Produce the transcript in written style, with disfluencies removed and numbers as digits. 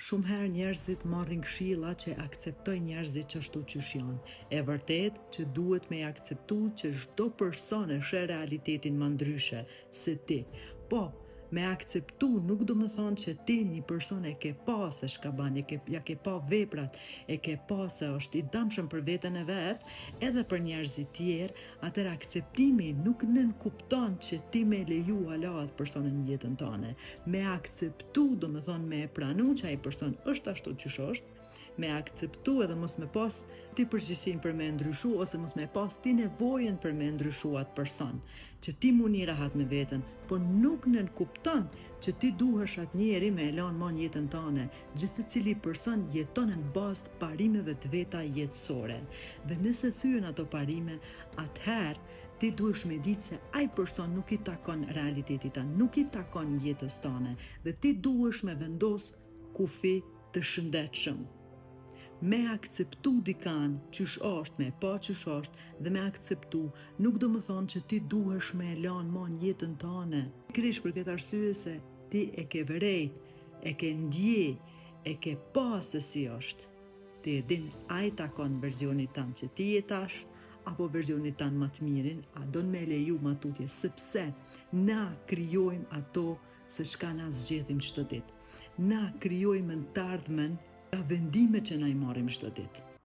Shumë herë njerëzit marrin këshilla që akceptojnë njerëzit çashtu qysh janë. E vërtet që duhet me akceptu që çdo person e sheh realitetin më ndryshe se ti. Po, me akceptu nuk do më thonë që ti një person e ke pa se shka ban, ja ke pa veprat, e ke pa se është i damshëm për veten e vet, edhe për njerëzit tjerë, atëherë akceptimi nuk nënkupton që ti me leju ala atë personin në jetën tënde. Me akceptu do më thonë me pranu që ai person është ashtu qysh është, me akceptu edhe mos me pas ti përgjegjësinë për me ndryshu, ose mos me pas ti nevojën për me ndryshu atë person, që ti muni rahat me veten, po nuk nënkupton që ti duhesh atë njeri me elan mon jetën tënde. Gjithë cili person jeton në bazë të parimeve të veta jetësore. Dhe nëse thyen ato parime, atëherë ti duhesh me ditë se ai person nuk i takon realitetit tanë, nuk i takon jetës tënde, dhe ti duhesh me vendos kufi të shëndetshëm. Me akceptu dikan qysh është, me pa qysh është dhe me akceptu nuk do më thonë që ti duhesh me elan mon jetën tënde. Krish për këtë arsye se ti e ke vërejt, e ke ndje, e ke pa se si është. Ti e din a i takon verzionit tanë që ti je tash, apo verzionit tanë më të mirin, a do në me leju matutje, sepse na krijojmë ato se shka na zgjedhim çdo ditë. Na krijojmë në të ardhmen ka vendime që na i marrim çdo ditë.